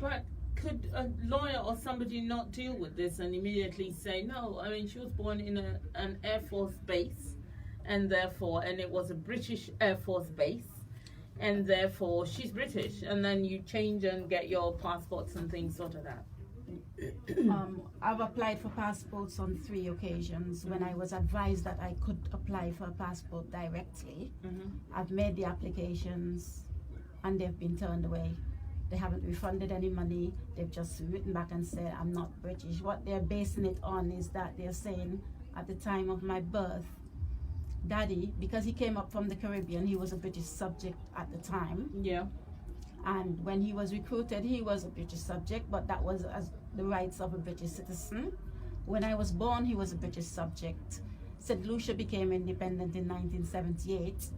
But could a lawyer or somebody not deal with this and immediately say, no, I mean, she was born in an Air Force base, and it was a British Air Force base, and therefore she's British, and then you change and get your passports and things sorted out? I've applied for passports on 3 occasions. When I was advised that I could apply for a passport directly, I've made the applications and they've been turned away. They haven't refunded any money. They've just written back and said, I'm not British. What they're basing it on is that they're saying at the time of my birth, Daddy, because he came up from the Caribbean, he was a British subject at the time. Yeah. And when he was recruited, he was a British subject, but that was as the rights of a British citizen. When I was born, he was a British subject. St. Lucia became independent in 1978.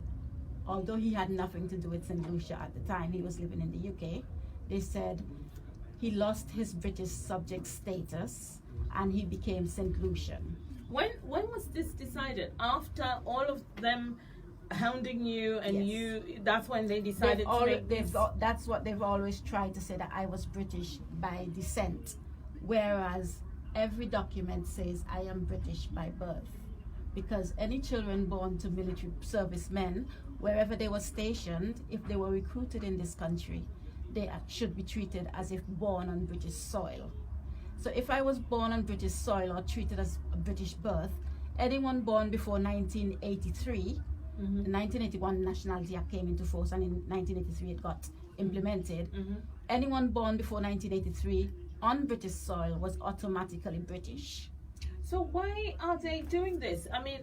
Although he had nothing to do with St. Lucia at the time, he was living in the UK. They said he lost his British subject status and he became St. Lucian. When was this decided? After all of them hounding you and Yes. that's when they decided to make this? That's what they've always tried to say, that I was British by descent, whereas every document says I am British by birth, because any children born to military servicemen, wherever they were stationed, if they were recruited in this country, they should be treated as if born on British soil. So if I was born on British soil or treated as a British birth, anyone born before 1983, the 1981 Nationality Act came into force, and in 1983 it got implemented. Anyone born before 1983 on British soil was automatically British. So why are they doing this? I mean,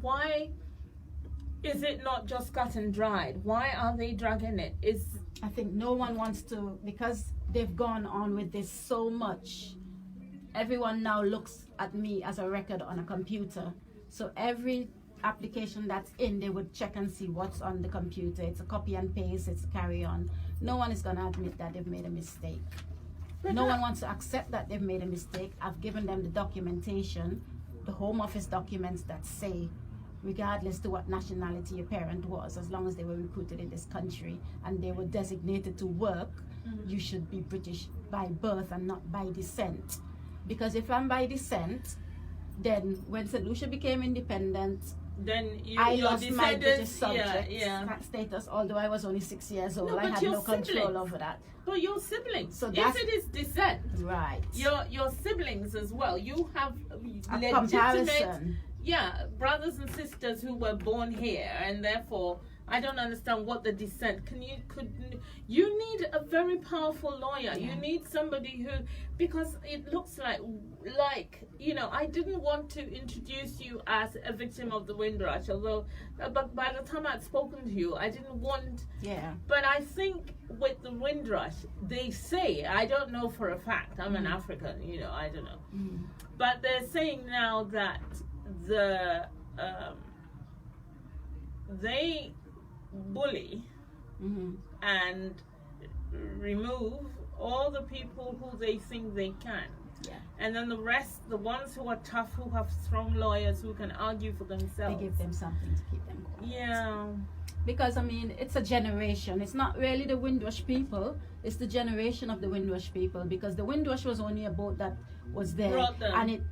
why is it not just cut and dried? Why are they dragging it? I think no one wants to, because they've gone on with this so much. Everyone now looks at me as a record on a computer. So every application that's in, they would check and see what's on the computer. It's a copy and paste, it's a carry on. No one is going to admit that they've made a mistake. No one wants to accept that they've made a mistake. I've given them the documentation, the Home Office documents that say, regardless to what nationality your parent was, as long as they were recruited in this country and they were designated to work, you should be British by birth and not by descent. Because if I'm by descent, then when St. Lucia became independent, then I lost my British subject subject status, although I was only 6 years old. No, I had no control siblings. over that. But your siblings, So if that's- it is descent, Right. your siblings as well, you have A legitimate comparison. brothers and sisters who were born here, and therefore I don't understand what the descent. You need a very powerful lawyer. You need somebody who, because it looks like I didn't want to introduce you as a victim of the Windrush, although but by the time I'd spoken to you, I didn't want. But I think with the Windrush, they say, I don't know for a fact, I'm an African, I don't know, but they're saying now that they bully and remove all the people who they think they can. And then the rest, the ones who are tough, who have strong lawyers, who can argue for themselves, They give them something to keep them quiet. Because, I mean, it's a generation. It's not really the Windrush people. It's the generation of the Windrush people. Because the Windrush was only a boat that was there. And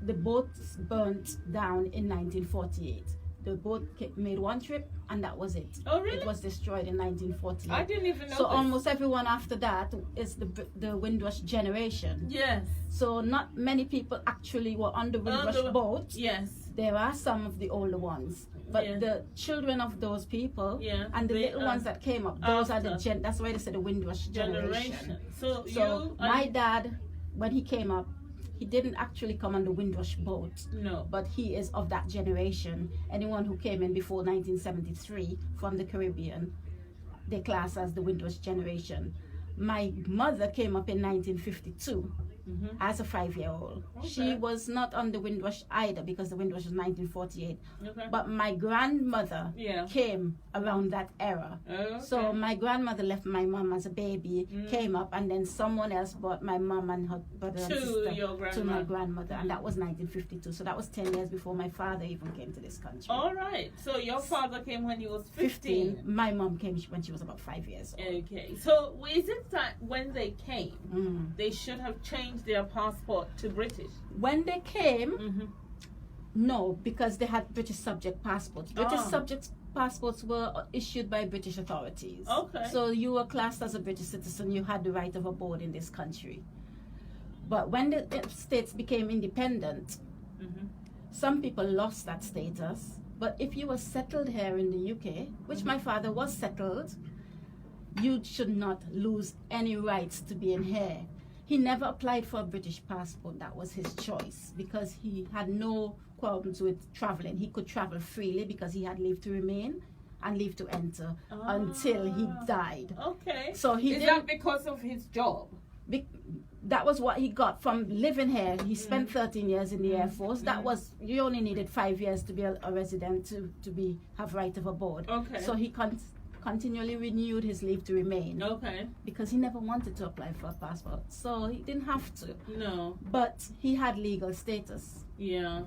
the boat burnt down in 1948. The boat made one trip and that was it. Oh, really? It was destroyed in 1948. I didn't even know So this. almost everyone after that is the Windrush generation. Yes. So not many people actually were on the Windrush boat. Yes. There are some of the older ones, but the children of those people and the little ones that came up, those are the that's why they say the Windrush generation. So my dad, when he came up, he didn't actually come on the Windrush boat. No. But he is of that generation. Anyone who came in before 1973 from the Caribbean, they class as the Windrush generation. My mother came up in 1952. as a 5-year-old. Okay. She was not on the Windrush either, because the Windrush was 1948. Okay. But my grandmother came around that era. Okay. So my grandmother left my mom as a baby, came up, and then someone else brought my mom and her brother and sister to my grandmother, and that was 1952. So that was 10 years before my father even came to this country. All right. So your father came when he was 15. My mom came when she was about 5 years old. Okay. So is it that when they came, they should have changed their passport to British? When they came, no, because they had British subject passports. British subject passports were issued by British authorities. Okay. So you were classed as a British citizen. You had the right of abode in this country. But when the states became independent, some people lost that status. But if you were settled here in the UK, which my father was settled, you should not lose any rights to be in here. He never applied for a British passport. That was his choice, because he had no problems with traveling. He could travel freely because he had leave to remain and leave to enter until he died. Okay. So he Is that because of his job? That was what he got from living here. He spent 13 years in the Air Force. That was, you only needed 5 years to be a resident to have right of abode. Okay. So he continually renewed his leave to remain. Okay. Because he never wanted to apply for a passport. So he didn't have to. No. But he had legal status. Yeah.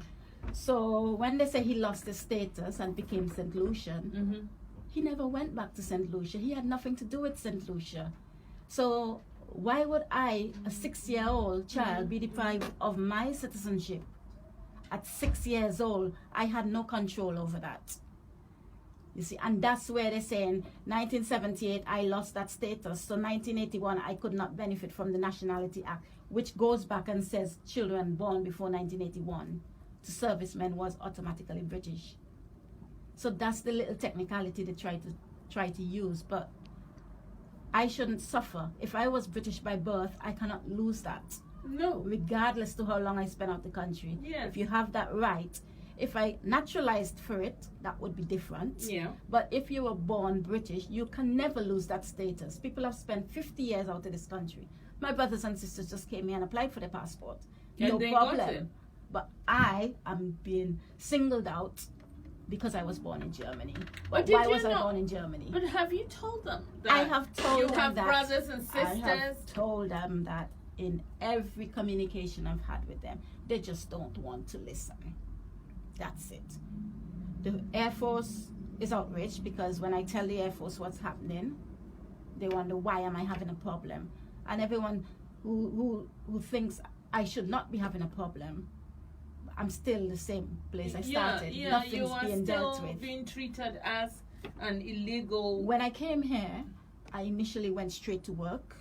So when they say he lost his status and became St. Lucian, he never went back to St. Lucia. He had nothing to do with St. Lucia. So why would I, a 6-year-old child, be deprived of my citizenship? At 6 years old, I had no control over that. You see, and that's where they're saying 1978 I lost that status. So 1981 I could not benefit from the Nationality Act, which goes back and says children born before 1981 to servicemen was automatically British. So that's the little technicality they try to use, but I shouldn't suffer. If I was British by birth, I cannot lose that. No. Regardless to how long I spent out the country. Yes. If you have that right. If I naturalized for it, that would be different. Yeah. But if you were born British, you can never lose that status. People have spent 50 years out of this country. My brothers and sisters just came here and applied for their passport. And no they problem. got it. But I am being singled out because I was born in Germany. But why was I born in Germany? But have you told them that? I have told them that. You have brothers and sisters? I have told them that in every communication I've had with them. They just don't want to listen. That's it. The Air Force is outraged because when I tell the Air Force what's happening, they wonder why am I having a problem. And everyone who thinks I should not be having a problem, I'm still the same place I started. Nothing's you are being dealt still with. being treated as an illegal. When I came here, I initially went straight to work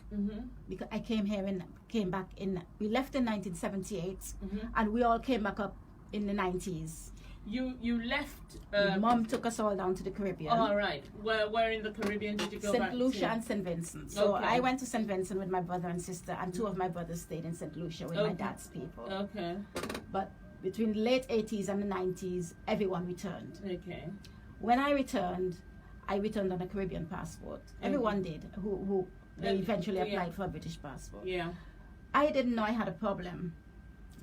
because I came here and came back in. We left in 1978, and we all came back up in the 90s. You left. Mom took us all down to the Caribbean. All right. Where in the Caribbean did you go back St. Lucia to? and St. Vincent. So Okay. I went to St. Vincent with my brother and sister, and 2 of my brothers stayed in St. Lucia with my dad's people. Okay. But between the late 80s and the 90s, everyone returned. Okay. When I returned on a Caribbean passport. Everyone did who they eventually applied for a British passport. Yeah. I didn't know I had a problem.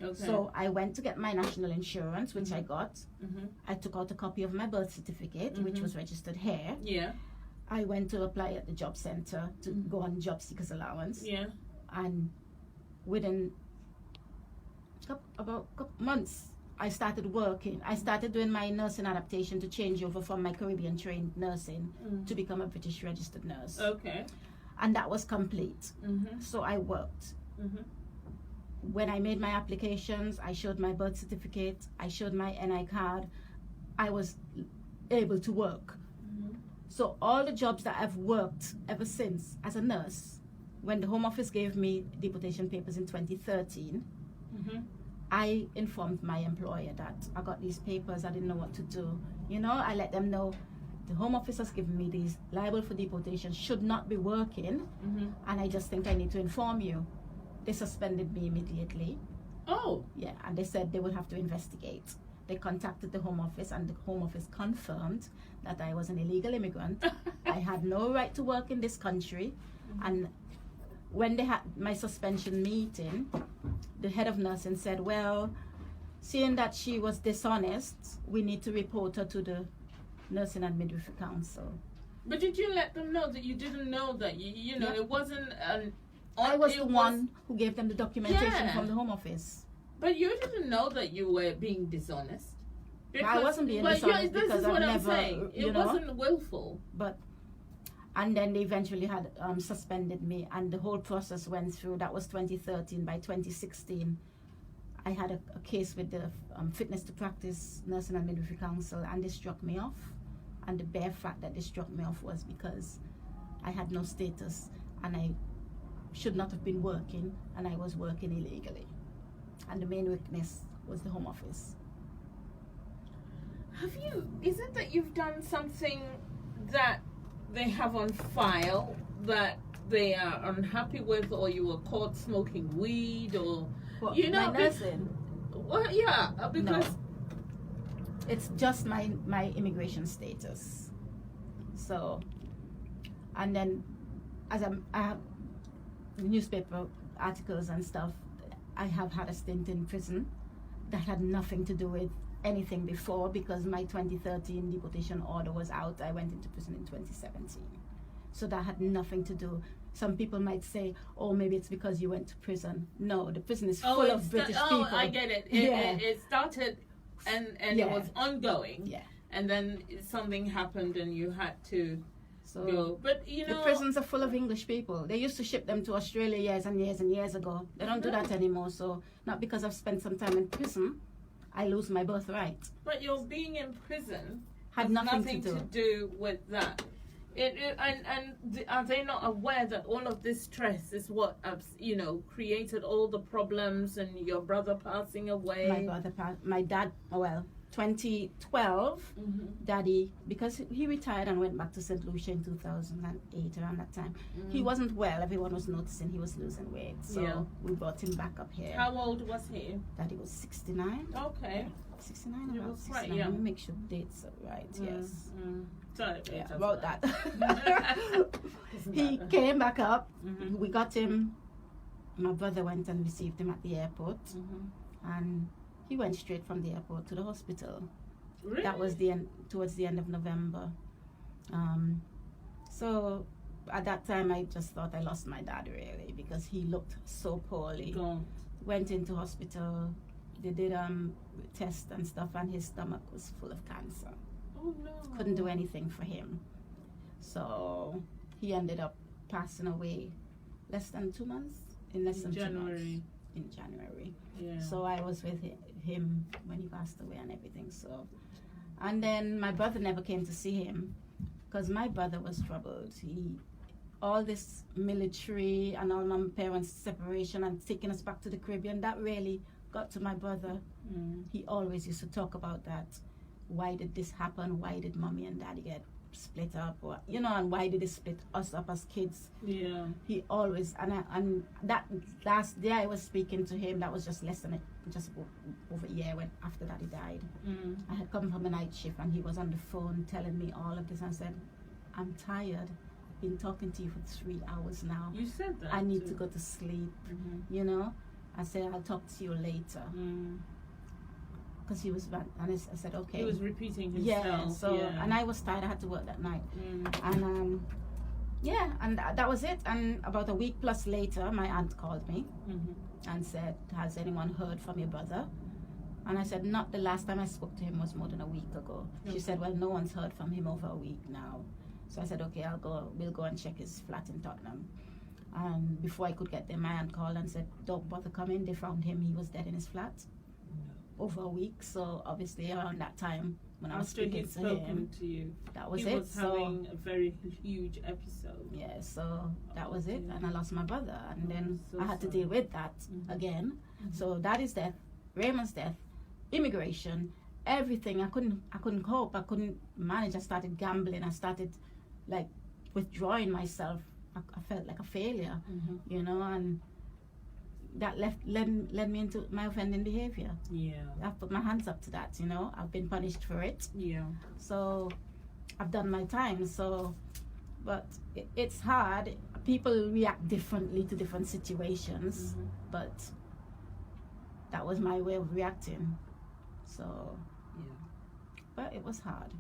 Okay. So I went to get my national insurance, which I got. I took out a copy of my birth certificate, which was registered here. Yeah. I went to apply at the job center to go on job seekers allowance. Yeah. And within about a couple months, I started working. I started doing my nursing adaptation to change over from my Caribbean trained nursing to become a British registered nurse. Okay. And that was complete. So I worked. When I made my applications, I showed my birth certificate, I showed my NI card, I was able to work. So all the jobs that I've worked ever since as a nurse, when the Home Office gave me deportation papers in 2013, I informed my employer that I got these papers, I didn't know what to do. You know, I let them know the Home Office has given me these, liable for deportation, should not be working, and I just think I need to inform you. They suspended me immediately. Oh. Yeah, and they said they would have to investigate. They contacted the Home Office, and the Home Office confirmed that I was an illegal immigrant. I had no right to work in this country, and when they had my suspension meeting, the head of nursing said, well, seeing that she was dishonest, we need to report her to the Nursing and Midwifery Council. But did you let them know that you didn't know that? You know, it wasn't an... I was the one who gave them the documentation from the Home Office. But you didn't know that you were being dishonest. I wasn't being dishonest because I've never, saying. It wasn't willful. But, and then they eventually had suspended me, and the whole process went through. That was 2013. By 2016, I had a case with the Fitness to Practice Nursing and Midwifery Council, and they struck me off. And the bare fact that they struck me off was because I had no status, and I should not have been working, and I was working illegally. And the main witness was the Home Office. Is it that you've done something that they have on file that they are unhappy with, or you were caught smoking weed, or what, you know, my nursing? Well, yeah, because no. It's just my immigration status. So, and then as I have newspaper articles and stuff, I have had a stint in prison that had nothing to do with anything before, because my 2013 deportation order was out. I went into prison in 2017. So that had nothing to do. Some people might say, oh, maybe it's because you went to prison. No, the prison is full of British people. Oh, I get it. It started and it was ongoing. Yeah. And then something happened and you had to go. But, you know, the prisons are full of English people. They used to ship them to Australia years and years and years ago. They don't do that anymore. So not because I've spent some time in prison, I lose my birthright. But your being in prison had nothing to do with that. Are they not aware that all of this stress is what, you know, created all the problems, and your brother passing away? My dad, 2012, Daddy, because he retired and went back to St. Lucia in 2008, around that time. He wasn't well. Everyone was noticing he was losing weight. So we brought him back up here. How old was he? Daddy was 69. Okay. 69, about 69. Quite young. Let me make sure the dates are right, yes. Sorry, yeah, about that. He came back up. We got him. My brother went and received him at the airport. And he went straight from the airport to the hospital. Really? That was towards the end of November. So at that time, I just thought I lost my dad, really, because he looked so poorly. Went into hospital. They did tests and stuff, and his stomach was full of cancer. Oh, no. Couldn't do anything for him. So he ended up passing away less than 2 months. In 2 months. In January. Yeah. So I was with him when he passed away and everything. So, and then my brother never came to see him, because my brother was troubled. All this military and all my parents' separation and taking us back to the Caribbean, that really got to my brother. He always used to talk about that. Why did this happen? Why did mommy and daddy get split up? Or, you know, and why did they split us up as kids? Yeah. He always, and that last day I was speaking to him, that was just over a year after that he died. I had come from a night shift, and he was on the phone telling me all of this, and I said, I'm tired. I've been talking to you for 3 hours now. You said that. I need to go to sleep. You know, I said, I'll talk to you later. Because he was bad, and I said, okay. He was repeating himself. Yeah, so, and I was tired, I had to work that night. And, and that was it. And about a week plus later, my aunt called me and said, has anyone heard from your brother? And I said, not the last time I spoke to him was more than a week ago. She said, well, no one's heard from him over a week now. So I said, okay, we'll go and check his flat in Tottenham. And before I could get there, my aunt called and said, don't bother coming. They found him, he was dead in his flat. Over a week, so obviously around that time when I was speaking to him, that was it. He was having a very huge episode. Yeah, so that was it, and I lost my brother, and then I had to deal with that again. So Daddy's death, Raymond's death, immigration, everything. I couldn't cope. I couldn't manage. I started gambling. I started like withdrawing myself. I felt like a failure, you know, and that led me into my offending behavior. Yeah. I've put my hands up to that, you know. I've been punished for it. Yeah. So I've done my time. So But it's hard. People react differently to different situations, but that was my way of reacting. So, Yeah. but it was hard.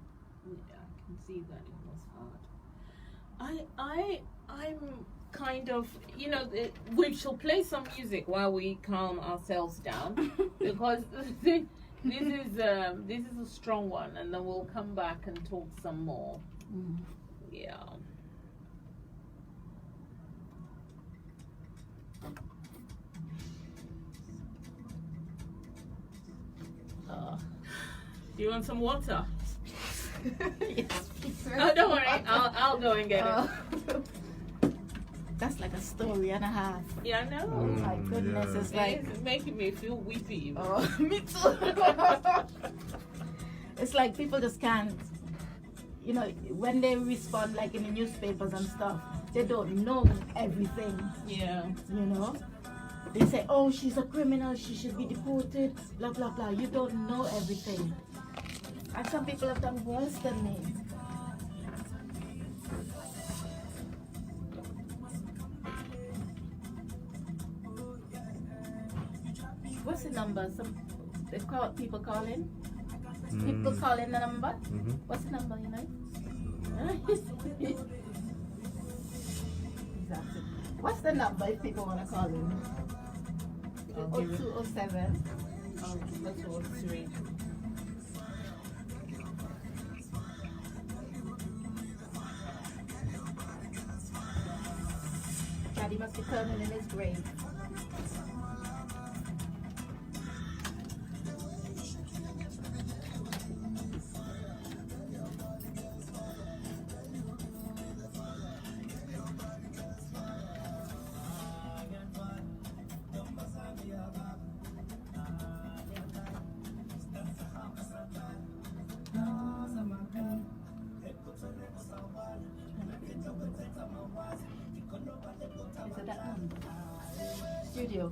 Yeah, I can see that it was hard. I'm kind of, we shall play some music while we calm ourselves down because this is a strong one, and then we'll come back and talk some more. Yeah. Do you want some water? Yes, Oh, don't worry. I'll go and get it. That's like a story and a half. Yeah, I know. Oh my goodness, yeah. it's like It's making me feel weepy. oh, me too. It's like people just can't, when they respond like in the newspapers and stuff, they don't know everything. Yeah. They say, oh, she's a criminal, she should be deported, blah blah blah. You don't know everything. And some people have done worse than me. What's the number? People calling? People calling the number? What's the number, Exactly. What's the number if people want to call in? 0207. 0203. Daddy must be turning in his grave. Is it that number? Studio.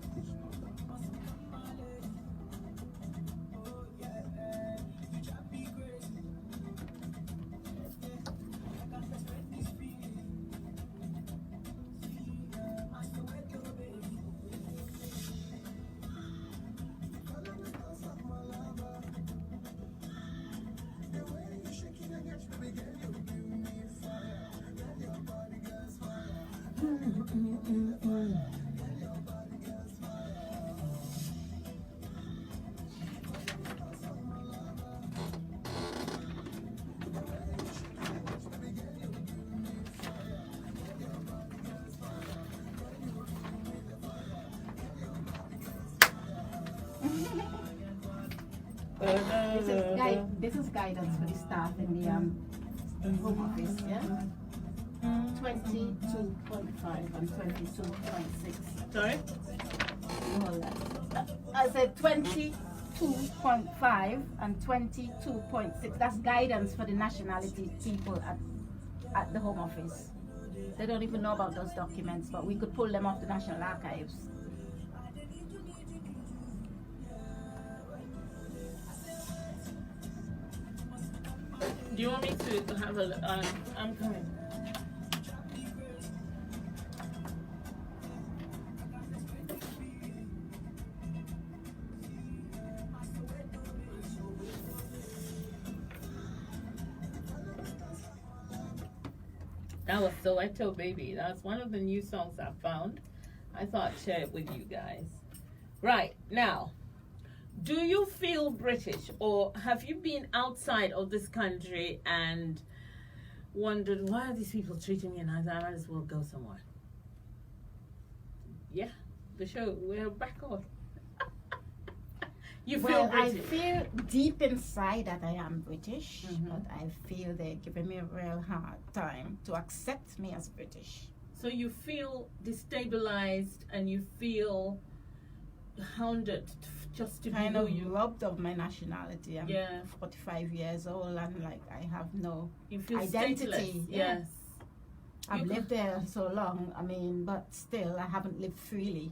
This is guidance for the staff in the home office, yeah? 22.5 and 22.6. Sorry? I said 22.5 and 22.6. That's guidance for the nationality people at the home office. They don't even know about those documents, but we could pull them off the National Archives. Do you want me to have a I'm coming. That was Soweto Baby. That's one of the new songs I found. I thought I'd share it with you guys. Right, now, do you feel British, or have you been outside of this country and wondered, why are these people treating me nice? I might as well go somewhere. Yeah, the show, we're back on. You feel British? I feel deep inside that I am British, but I feel they're giving me a real hard time to accept me as British. So you feel destabilized and you feel hounded just to kind be of who you robbed of my nationality. I'm 45 years old and like I have no identity. Stateless. Yes. I've lived there so long, but still I haven't lived freely.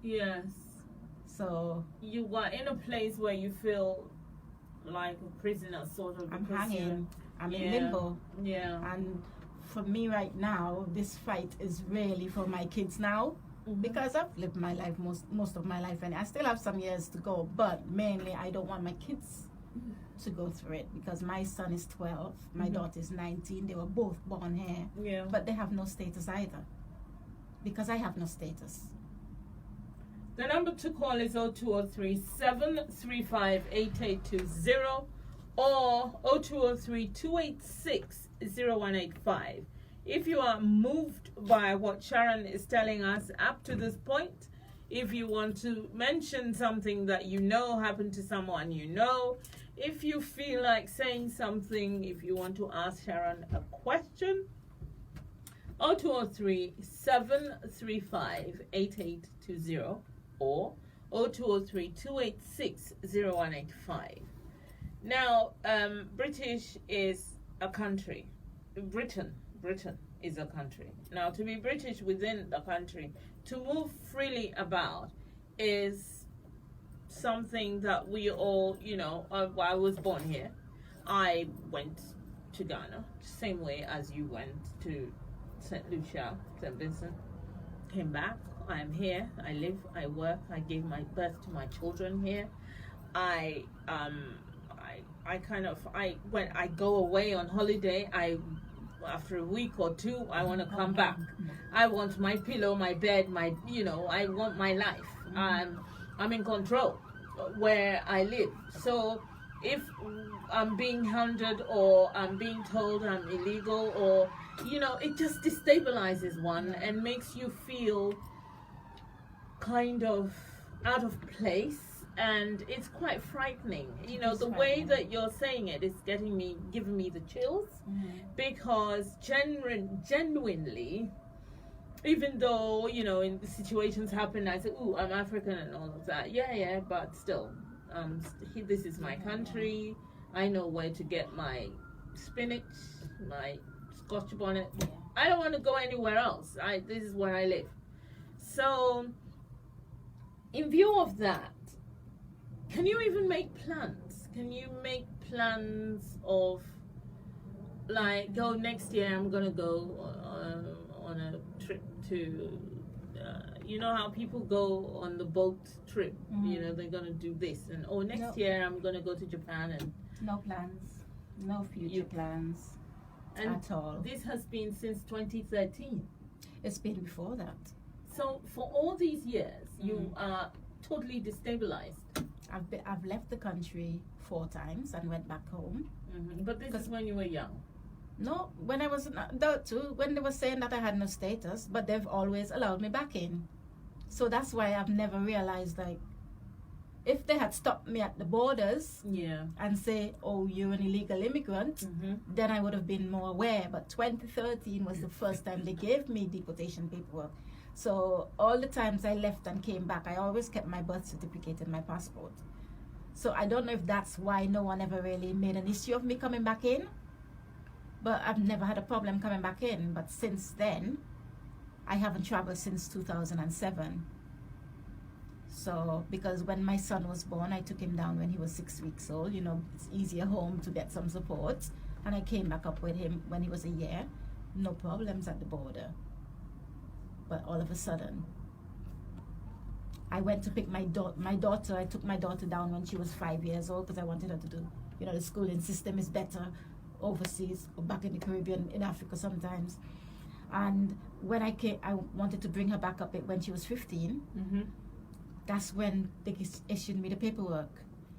Yes. So you are in a place where you feel like a prisoner, sort of. I'm hanging. I'm in limbo. Yeah. And for me right now, this fight is really for my kids now. Because I've lived my life most of my life, and I still have some years to go, but mainly I don't want my kids to go through it, because my son is 12, my daughter is 19. They were both born here, but they have no status either, because I have no status. The number to call is 0203 735 8820 or 0203 286 0185. If you are moved by what Sharon is telling us up to this point, if you want to mention something that you know happened to someone you know, if you feel like saying something, if you want to ask Sharon a question, 0203 735 8820 or 0203 286 0185. Now, British is a country. Britain is a country. Now, to be British within the country, to move freely about, is something that we all, I was born here. I went to Ghana, same way as you went to St. Lucia, St. Vincent, came back. I am here. I live, I work, I gave my birth to my children here. When I go away on holiday, after a week or two, I want to come back. I want my pillow, my bed, I want my life. I'm in control where I live. So if I'm being hounded or I'm being told I'm illegal, or, it just destabilizes one and makes you feel kind of out of place. And it's quite frightening. The way that you're saying it is giving me the chills, because genuinely, even though, in the situations happen, I say, ooh, I'm African and all of that. Yeah, but still, this is my country. I know where to get my spinach, my Scotch bonnet. I don't want to go anywhere else. This is where I live. So, in view of that, can you even make plans? Can you make plans of, like, next year I'm going to go on a trip to, you know how people go on the boat trip, they're going to do this. And, next year I'm going to go to Japan. And no plans, no future plans at all. This has been since 2013. It's been before that. So for all these years, you are totally destabilized. I've left the country 4 times and went back home. But this is when you were young. No, when I was an adult too, when they were saying that I had no status, but they've always allowed me back in. So that's why I've never realized, like, if they had stopped me at the borders and say, oh, you're an illegal immigrant, then I would have been more aware. But 2013 was the first time they gave me deportation paperwork. So all the times I left and came back, I always kept my birth certificate and my passport. So I don't know if that's why no one ever really made an issue of me coming back in. But I've never had a problem coming back in. But since then, I haven't traveled since 2007. So, because when my son was born, I took him down when he was 6 weeks old. It's easier home to get some support. And I came back up with him when he was a year. No problems at the border. But all of a sudden, I went to pick my daughter. I took my daughter down when she was 5 years old, because I wanted her to do, the schooling system is better overseas or back in the Caribbean, in Africa sometimes. And when I came, I wanted to bring her back up when she was 15. That's when they issued me the paperwork.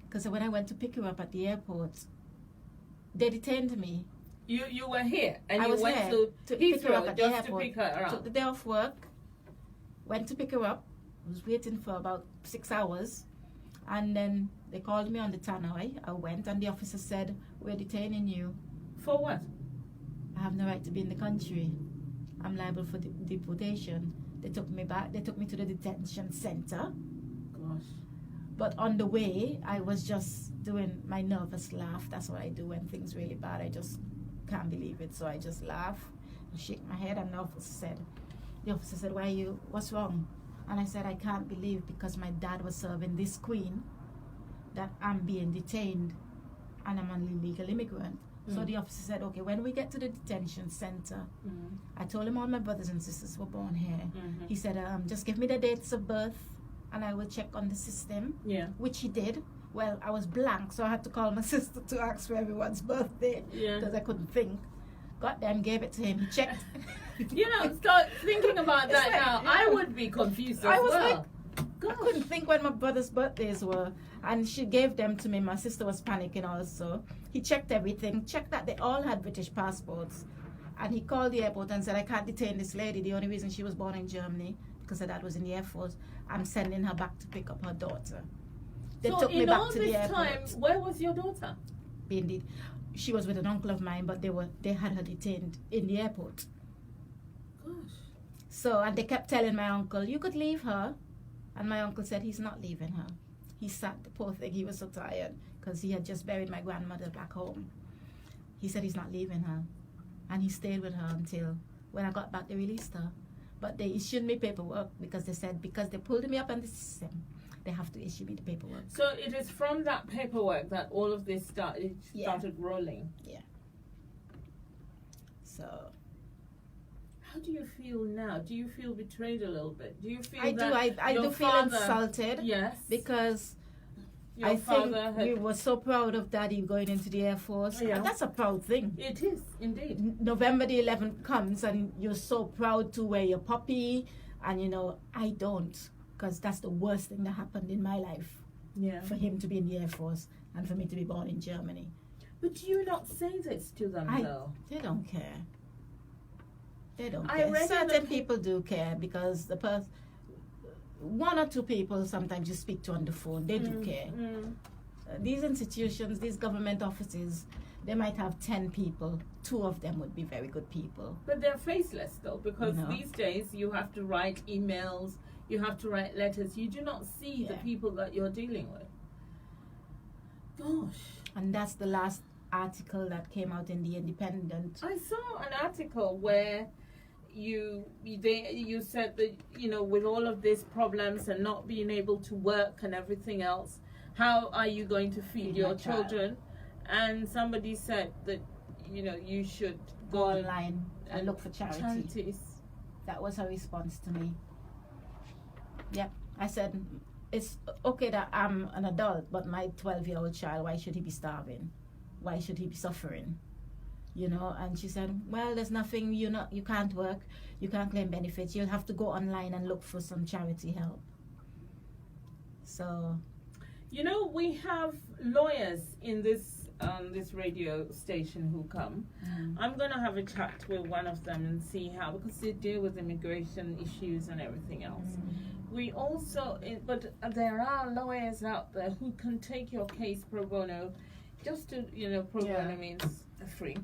Because when I went to pick her up at the airport, they detained me. You were here, and I you went to pick her up at the just airport. to pick her up. Took the day off work, went to pick her up, was waiting for about 6 hours, and then they called me on the tannoy. I went, and the officer said, we're detaining you. For what? I have no right to be in the country. I'm liable for deportation. They took me back. They took me to the detention center. Gosh. But on the way, I was just doing my nervous laugh. That's what I do when things really bad. I just can't believe it. So I just laugh and shake my head. And the officer said, what's wrong? And I said, I can't believe, because my dad was serving this queen, that I'm being detained and I'm an illegal immigrant. So the officer said, okay, when we get to the detention center, I told him all my brothers and sisters were born here. He said, just give me the dates of birth and I will check on the system, which he did. Well, I was blank, so I had to call my sister to ask for everyone's birthday because I couldn't think. Got them, gave it to him. He checked. Start thinking about that now. I would be confused as well. I couldn't think when my brother's birthdays were, and she gave them to me. My sister was panicking also. He checked everything, checked that they all had British passports, and he called the airport and said, I can't detain this lady. The only reason she was born in Germany because her dad was in the Air Force. I'm sending her back to pick up her daughter. They took me back to the airport. So in all this time, where was your daughter? Indeed, she was with an uncle of mine, but they had her detained in the airport. Gosh. So, and they kept telling my uncle, you could leave her. And my uncle said he's not leaving her. He sat, the poor thing, he was so tired because he had just buried my grandmother back home. He said he's not leaving her. And he stayed with her until when I got back, they released her. But they issued me paperwork because they said because they pulled me up on the system, they have to issue me the paperwork. So it is from that paperwork that all of this started rolling. Yeah. So. How do you feel now? Do you feel betrayed a little bit? Do you feel I do feel insulted. Yes. Because I think we were so proud of Daddy going into the Air Force. Yeah. And that's a proud thing. It is, indeed. November the 11th comes and you're so proud to wear your puppy. And, I don't. Because that's the worst thing that happened in my life. Yeah. For him to be in the Air Force and for me to be born in Germany. But do you not say this to them, though? They don't care. They don't care. Certain people do care because one or two people sometimes you speak to on the phone, they do care. These institutions, these government offices, they might have 10 people. 2 of them would be very good people. But they're faceless, though, because these days you have to write emails, you have to write letters. You do not see the people that you're dealing with. Gosh. And that's the last article that came out in The Independent. I saw an article where you said that with all of these problems and not being able to work and everything else, how are you going to feed your children? And somebody said that you should go online and look for charities. That was her response to me. Yep. I said it's okay that I'm an adult, but my 12-year-old child, why should he be starving? Why should he be suffering? And she said, well, there's nothing, you can't work, you can't claim benefits, you'll have to go online and look for some charity help. So, we have lawyers in this radio station who come. I'm going to have a chat with one of them and see how, because they deal with immigration issues and everything else. We also, but there are lawyers out there who can take your case pro bono, just to, pro bono means free.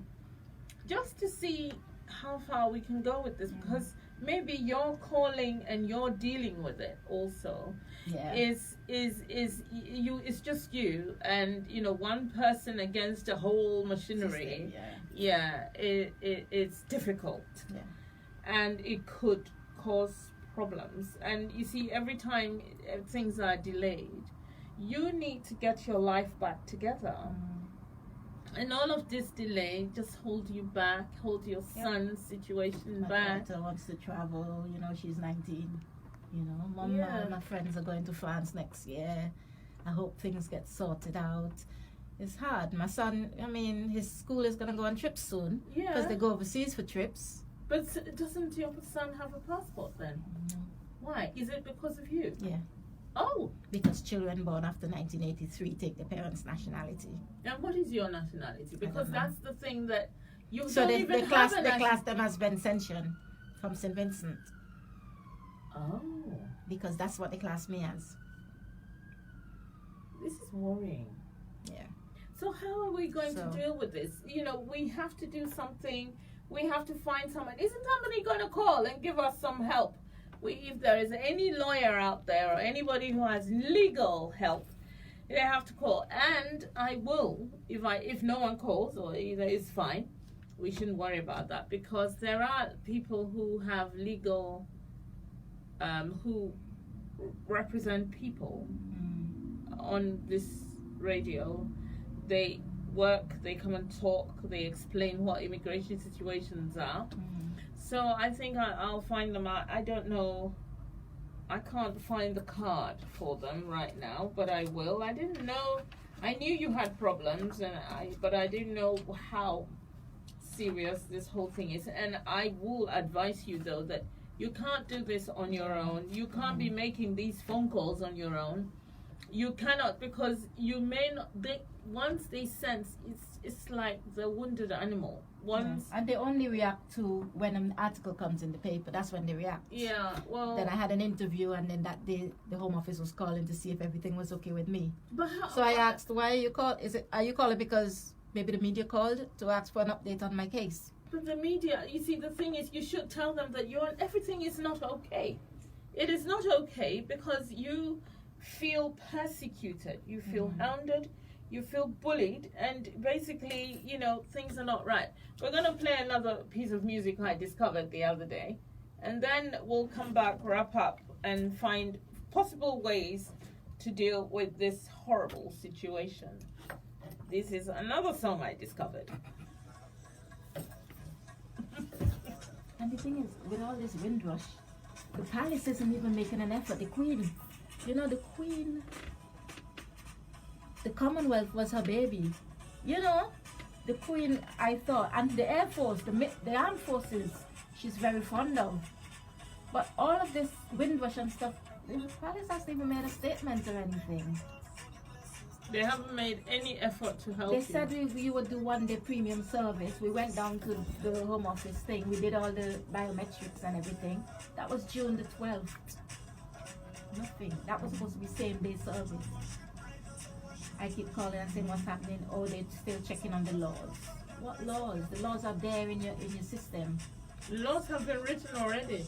Just to see how far we can go with this, because maybe your calling and you're dealing with it also is it's just you and one person against a whole machinery. It's difficult, and it could cause problems. And you see, every time things are delayed, you need to get your life back together. And all of this delay just hold you back, hold your son's situation back. My daughter wants to travel, she's 19. Mom, my friends are going to France next year. I hope things get sorted out. It's hard. My son, his school is going to go on trips soon. Because they go overseas for trips. But doesn't your son have a passport then? No. Why? Is it because of you? Yeah. Oh. Because children born after 1983 take their parents' nationality. And what is your nationality? Because that's the thing that you so don't they, even they have class them as Vincentian from St. Vincent. Oh. Because that's what they class me as. This is worrying. Yeah. So how are we going to deal with this? We have to do something. We have to find someone. Isn't somebody going to call and give us some help? If there is any lawyer out there or anybody who has legal help, they have to call. And I will, if no one calls, or either is fine, we shouldn't worry about that, because there are people who have legal, who represent people on this radio. work, they come and talk, they explain what immigration situations are. So I think I'll find them out. I don't know. I can't find the card for them right now, but I will. I didn't know. I knew you had problems, but I didn't know how serious this whole thing is. And I will advise you, though, that you can't do this on your own. You can't be making these phone calls on your own. You cannot, because you may not. Once they sense, it's like the wounded animal. And they only react to when an article comes in the paper. That's when they react. Yeah, well. Then I had an interview, and then that day the Home Office was calling to see if everything was okay with me. But so I asked, why are you called? Are you calling because maybe the media called to ask for an update on my case? But the media, you see, the thing is, you should tell them that everything is not okay. It is not okay because you feel persecuted, you feel hounded, you feel bullied, and basically, things are not right. We're going to play another piece of music I discovered the other day, and then we'll come back, wrap up, and find possible ways to deal with this horrible situation. This is another song I discovered. And the thing is, with all this Windrush, the palace isn't even making an effort. The Queen, the Queen, the Commonwealth was her baby. The Queen, I thought, and the Air Force, the Armed Forces, she's very fond of. But all of this Windrush and stuff, the palace hasn't even made a statement or anything. They haven't made any effort to help you. They said we would do one-day premium service. We went down to the Home Office thing. We did all the biometrics and everything. That was June the 12th. Nothing. That was supposed to be same-day service. I keep calling and saying what's happening. Oh, they're still checking on the laws. What laws? The laws are there in your system. The laws have been written already.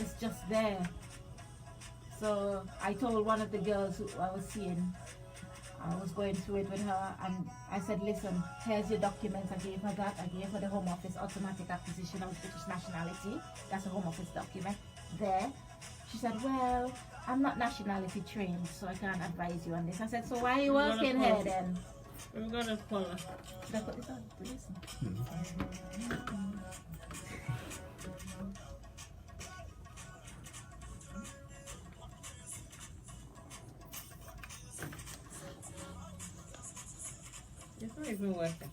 It's just there. So I told one of the girls who I was seeing, I was going through it with her, and I said, listen, here's your documents. I gave her that. I gave her the Home Office automatic acquisition of British nationality. That's a Home Office document. There. She said, well, I'm not nationality trained, so I can't advise you on this. I said, so why are you working here then? I'm going to call her. Should I put this on? Listen. It's not even working.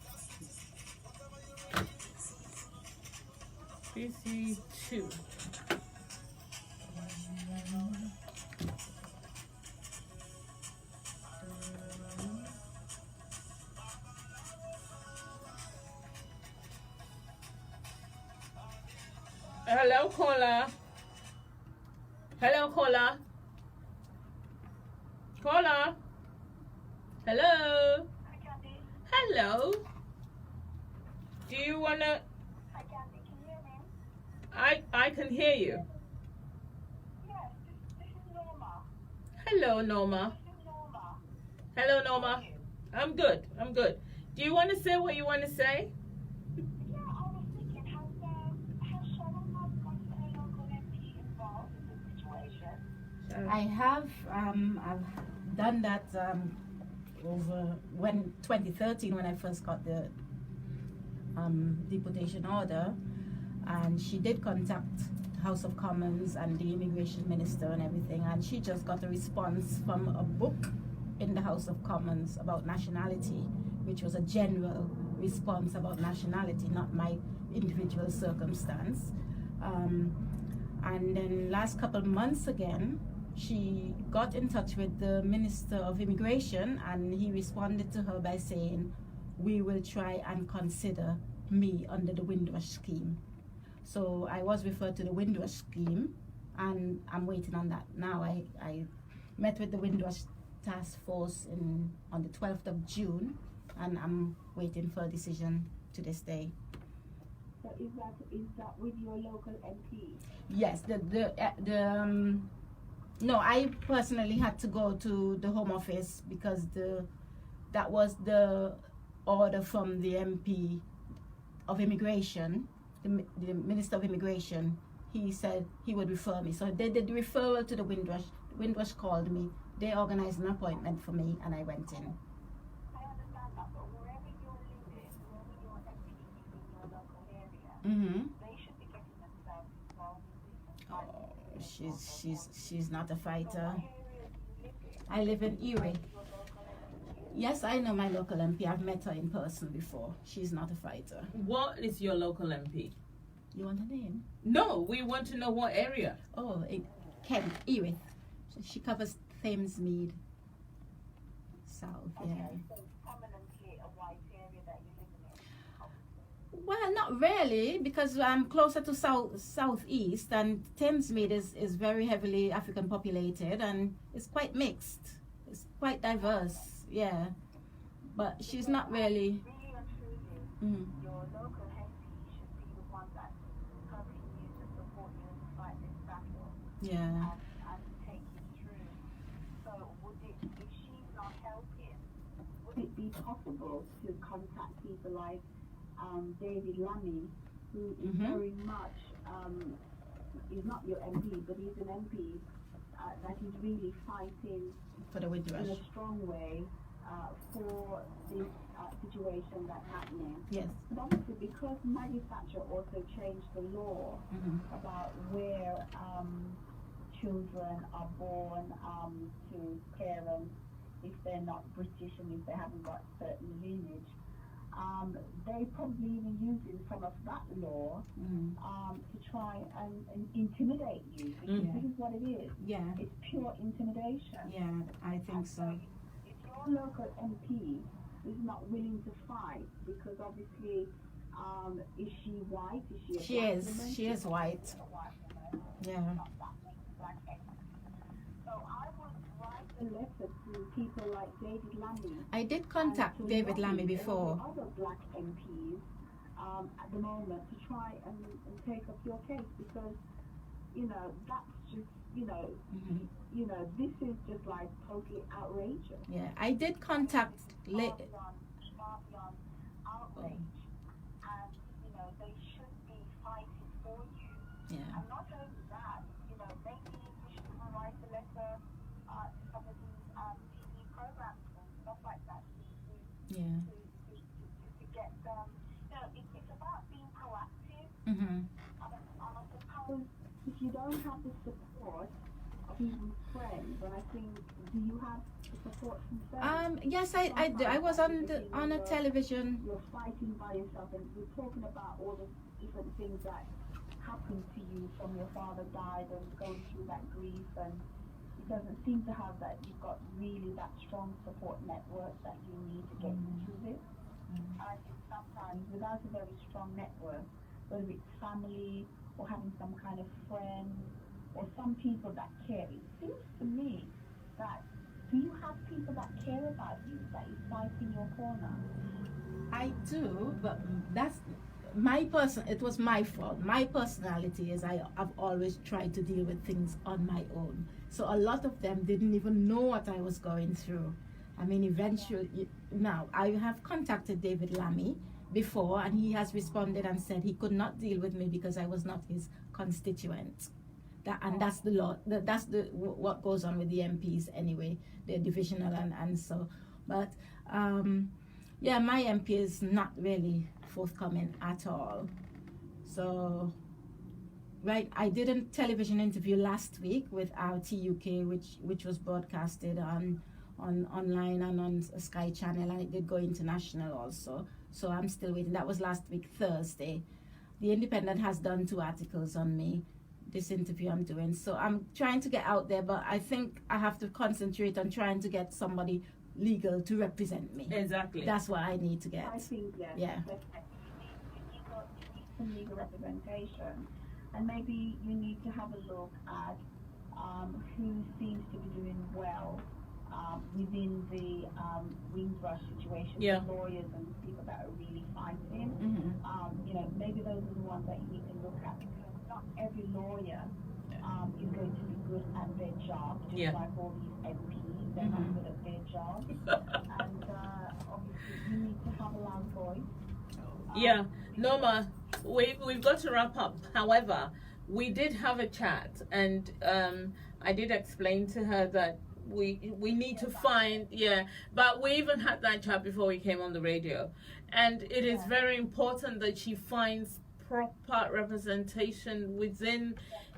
PC2. Hello, caller. Hello, caller. Caller. Hello. Hello. Do you wanna? Hi, Kathy. Can you hear me? I can hear you. Yes, this is Norma. Hello, Norma. This is Norma. Hello, Norma. I'm good. I'm good. Do you want to say what you want to say? Yeah, I was thinking, has Sharon got her local MP involved in this situation? I have. I've done that over 2013 when I first got the deportation order, and she did contact the House of Commons and the immigration minister and everything, and she just got a response from a book in the House of Commons about nationality, which was a general response about nationality, not my individual circumstance. And then last couple of months again, she got in touch with the Minister of Immigration, and he responded to her by saying, we will try and consider me under the Windrush scheme. So I was referred to the Windrush scheme, and I'm waiting on that now. I met with the Windrush task force on the 12th of June, and I'm waiting for a decision to this day. So is that with your local MP? Yes, no, I personally had to go to the Home Office because that was the order from the MP of Immigration, the Minister of Immigration. He said he would refer me. So they did the referral to the Windrush. Windrush called me. They organized an appointment for me, and I went in. I understand that, but wherever your Mm-hmm. They should be getting themselves involved in this and fighting. She's not a So fighter. what area do you live in? I live in Erie. Your local MP? Yes, I know my local MP. I've met her in person before. She's not a fighter. What is your local MP? You want her name? No, we want to know what area. Oh, Kent, Erie. She covers Thamesmead South, yeah. Okay, so it's prominently a white area that you're living in. Well, not really, because I'm closer to southeast, and Thamesmead is very heavily African populated, and it's quite mixed. It's quite diverse, yeah. But she's not really. Really and truly, Mm, your local MP should be the one that's helping you to support you to fight this battle yeah. and to take you through. So if she's not helping, would it be possible to contact people like David Lammy, who is Mhm. very much, he's not your MP, but he's an MP that is really fighting For the in Windrush. a strong way for this situation that's happening. Yes. But obviously, because Maggie Thatcher also changed the law Mm-hmm. about where children are born to parents if they're not British and if they haven't got certain lineage, they probably even using some of that law Mm-hmm. to try and intimidate you, because Mhm. this is what it is. Yeah. It's pure intimidation. Yeah, I think so. If your local MP is not willing to fight, because obviously, is she white? Is she a She black is. woman? She is white. She's a white woman. Yeah. Not that black ethnic. So I would write a letter to people like David Lammy. I did contact and to David Lammy lobby before. all the other black MPs at the moment to try and take up your case, because that's just Mhm. this is just like totally outrageous. Yeah, I did contact. Far beyond outrage, and they should be fighting for you. Yeah. And not only that, maybe you should even write a letter to some of these TV programs and stuff like that Yeah. to get them. It's about being proactive. Mhm. And I suppose if you don't have the support of even friends, and I think, do you have the support from friends? Yes, I do. I was on a television. You're fighting by yourself, and we're talking about all the different things that happened to you from your father died and going through that grief, and it doesn't seem to have that you've got really that strong support network that you need to get you through this. And I think sometimes without a very strong network, whether it's family or having some kind of friend or some people that care, it seems to me that, do you have people that care about you, that is fighting your corner? I do, but that's it was my fault. My personality is I've always tried to deal with things on my own. So a lot of them didn't even know what I was going through. I mean, eventually, now I have contacted David Lammy before, and he has responded and said he could not deal with me because I was not his constituent. That's the law. That's what goes on with the MPs anyway. They're divisional and so. But yeah, my MP is not really forthcoming at all. So, right, I did a television interview last week with RT UK, which was broadcasted on online and on Sky Channel, and it did go international also. So I'm still waiting. That was last week, Thursday. The Independent has done 2 articles on me, this interview I'm doing. So I'm trying to get out there, but I think I have to concentrate on trying to get somebody legal to represent me. Exactly. That's what I need to get. I think, yes, Yeah. definitely. You need some legal representation, and maybe you need to have a look at who seems to be doing well within the Windrush situation, Yeah. the lawyers and the people that are really fighting. Mm-hmm. Maybe those are the ones that you need to look at, because not every lawyer is going to be good at their job, just Yeah. like all these MPs, they're not good at their job. And obviously you need to have a loud voice. Yeah, Norma, we've got to wrap up. However, we did have a chat, and I did explain to her that we need to find, but we even had that chat before we came on the radio, and it is very important that she finds proper representation within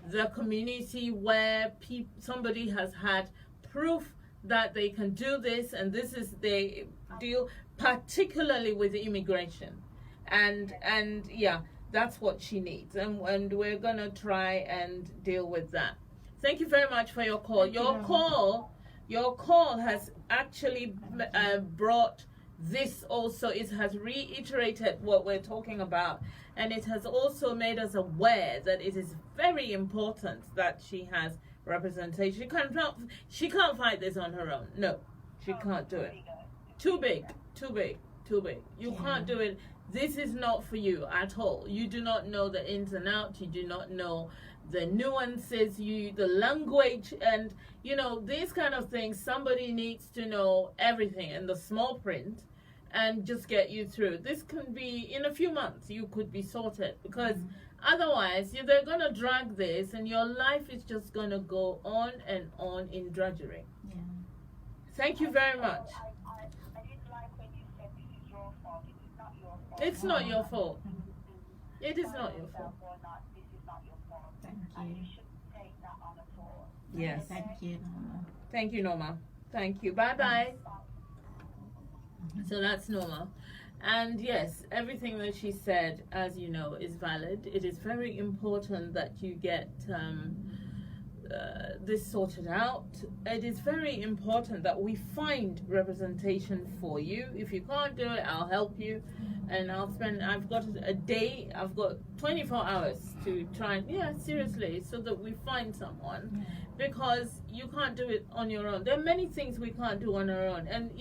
the community where somebody has had proof that they can do this, and this is they deal particularly with immigration, and yeah, that's what she needs, and we're gonna try and deal with that. Thank you very much for your call. Your call has actually brought this also. It has reiterated what we're talking about, and it has also made us aware that it is very important that she has representation. She can't fight this on her own. No, she can't do it. Too big. You can't do it. This is not for you at all. You do not know the ins and outs. You do not know the nuances, the language, and these kind of things. Somebody needs to know everything in the small print and just get you through. This can be in a few months. You could be sorted, because otherwise they're going to drag this, and your life is just going to go on and on in drudgery. Yeah. Thank you very much. I did like when you said this is your fault. It is not your fault. It's not your fault. It is not your fault. This is not your fault. Thank And you. you shouldn't take that on at all. Yes. Thank you, Norma. Thank you, Norma. Thank you. Bye-bye. So that's Norma. And yes, everything that she said, as you know, is valid. It is very important that you get this sorted out. It is very important that we find representation for you. If you can't do it, I'll help you, and I've got a day, I've got 24 hours to try and, seriously, so that we find someone, because you can't do it on your own. There are many things we can't do on our own, and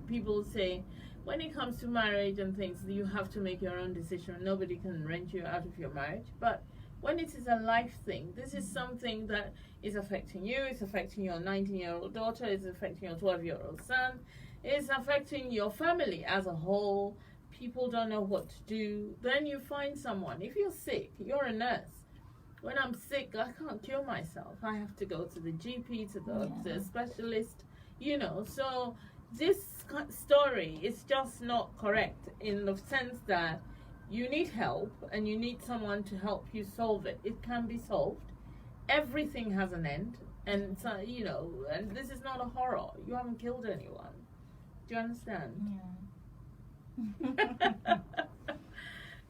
people say, when it comes to marriage and things, you have to make your own decision. Nobody can rent you out of your marriage. But when it is a life thing, this is something that is affecting you, it's affecting your 19-year-old daughter, it's affecting your 12-year-old son, it's affecting your family as a whole. People don't know what to do. Then you find someone. If you're sick, you're a nurse. When I'm sick, I can't cure myself. I have to go to the GP, to the specialist, So this story is just not correct, in the sense that you need help and you need someone to help you solve it. It can be solved. Everything has an end, and so, and this is not a horror. You haven't killed anyone. Do you understand?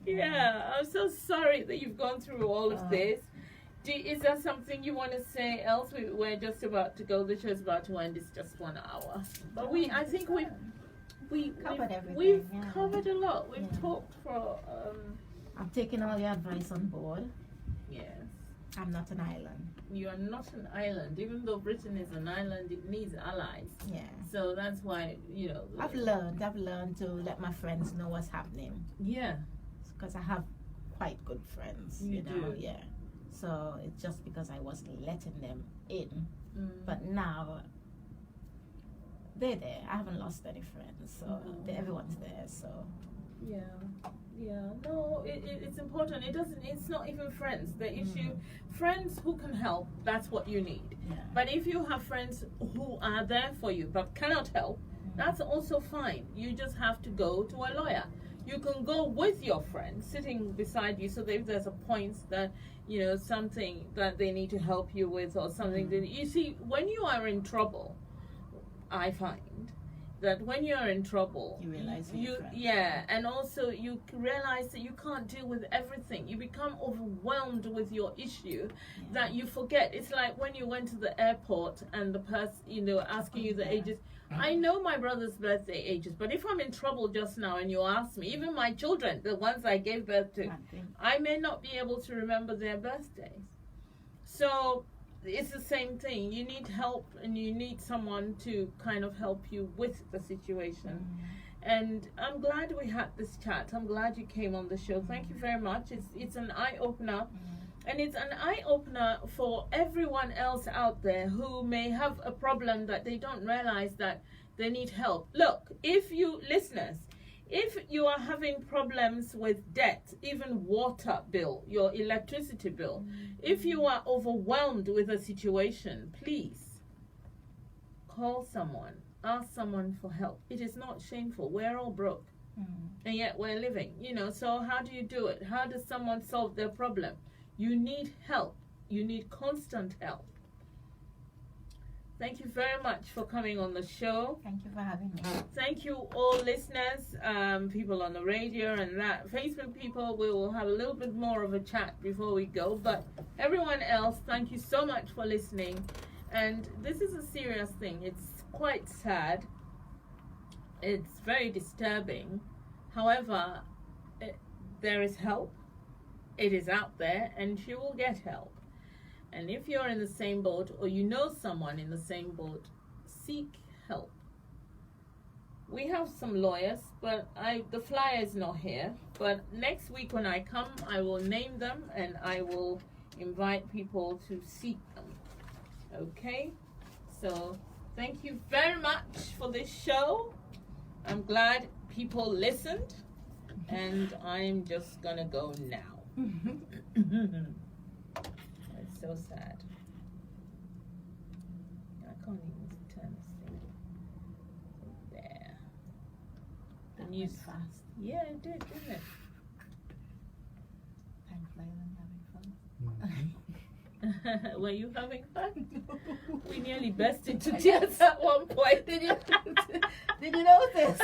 Yeah. I'm so sorry that you've gone through all of this. Is there something you want to say else? We're just about to go. The show's about to end. It's just 1 hour, but I think we've covered everything. We've covered a lot. We've talked for. I'm taking all your advice on board. Yes. I'm not an island. You are not an island. Even though Britain is an island, it needs allies. Yeah. So that's why I've learned to let my friends know what's happening. Yeah. Because I have quite good friends. You do. Yeah. So it's just because I wasn't letting them in. But now they're there. I haven't lost any friends, so everyone's there. So yeah. No, it's important. It's not even friends. The issue, friends who can help. That's what you need. yeah. But if you have friends who are there for you but cannot help, that's also fine. You just have to go to a lawyer. You can go with your friend sitting beside you, so that if there's a point that something that they need to help you with, or something that you see, when you are in trouble, I find that when you are in trouble, You realize and also you realize that you can't deal with everything. You become overwhelmed with your issue that you forget. It's like when you went to the airport and the person, asking you the ages. I know my brother's birthday ages, but if I'm in trouble just now and you ask me, even my children, the ones I gave birth to, I may not be able to remember their birthdays. So it's the same thing. You need help, and you need someone to kind of help you with the situation. And I'm glad we had this chat. I'm glad you came on the show. Thank you very much. It's an eye-opener. And it's an eye-opener for everyone else out there who may have a problem that they don't realize that they need help. Look, if you are having problems with debt, even water bill, your electricity bill, if you are overwhelmed with a situation, please call someone, ask someone for help. It is not shameful. We're all broke. and yet we're living, you know. So how do you do it? How does someone solve their problem? You need help. You need constant help. Thank you very much for coming on the show. Thank you for having me. Thank you all listeners, people on the radio and that. Facebook people, we will have a little bit more of a chat before we go. But everyone else, thank you so much for listening. And this is a serious thing. It's quite sad. It's very disturbing. However, there is help. It is out there and you will get help. And if you're in the same boat or you know someone in the same boat, seek help. We have some lawyers, but the flyer is not here. But next week when I come, I will name them and I will invite people to seek them. Okay? So thank you very much for this show. I'm glad people listened. And I'm just gonna go now. It's so sad. I can't even turn this thing. There. The news fast. Yeah, it did, didn't it? Thanks, Layla, having fun. Were you having fun? We nearly bursted to tears at one point. Did you notice?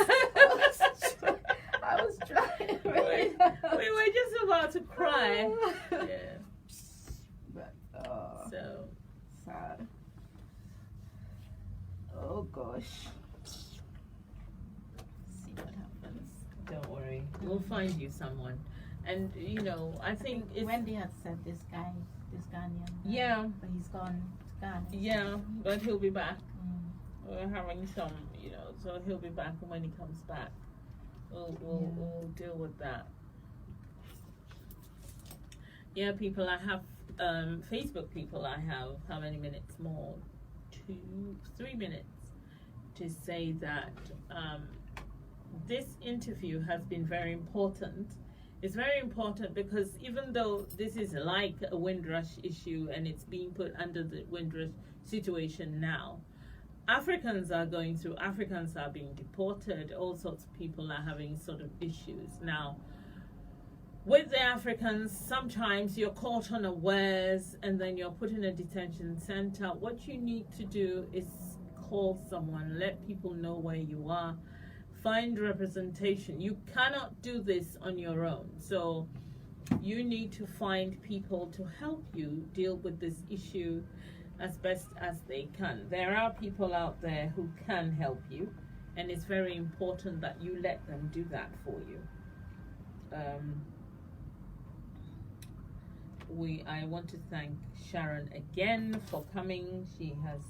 I was trying. We were just about to cry. Yeah. But, So sad. Oh gosh. See what happens. don't worry, we'll find you someone. And you know, I think it's Wendy had said this Ghanaian. Yeah. But he's gone to Ghana. Yeah, but he'll be back. Mm. We're having some, you know, so he'll be back, and when he comes back, we'll deal with that. Yeah, people, I have Facebook people. I have how many minutes more? 3 minutes to say that this interview has been very important. It's very important because even though this is like a Windrush issue and it's being put under the Windrush situation now, Africans are going through, Africans are being deported, all sorts of people are having sort of issues. Now, with the Africans, sometimes you're caught unawares and then you're put in a detention center. What you need to do is call someone, let people know where you are, find representation. You cannot do this on your own. So you need to find people to help you deal with this issue as best as they can. There are people out there who can help you, and it's very important that you let them do that for you. I want to thank Sharon again for coming. She has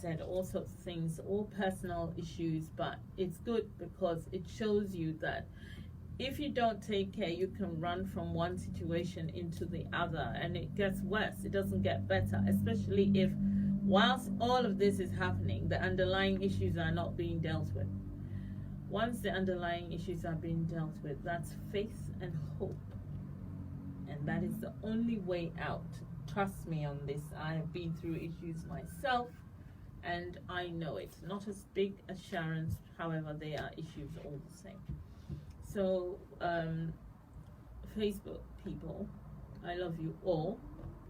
said all sorts of things, all personal issues, but it's good because it shows you that if you don't take care, you can run from one situation into the other, and it gets worse. It doesn't get better, especially if whilst all of this is happening, the underlying issues are not being dealt with. Once the underlying issues are being dealt with, that's faith and hope. And that is the only way out. Trust me on this. I have been through issues myself, and I know it. Not as big as Sharon's, however, they are issues all the same. So, Facebook people, I love you all,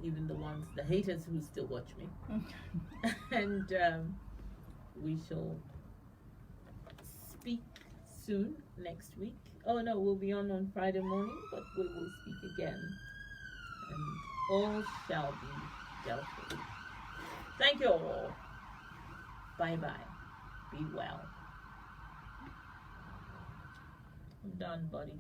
even the haters who still watch me. And we shall speak soon next week. Oh no, we'll be on Friday morning, but we will speak again. And all shall be dealt with. Thank you all. Bye-bye. Be well. I'm done, buddy.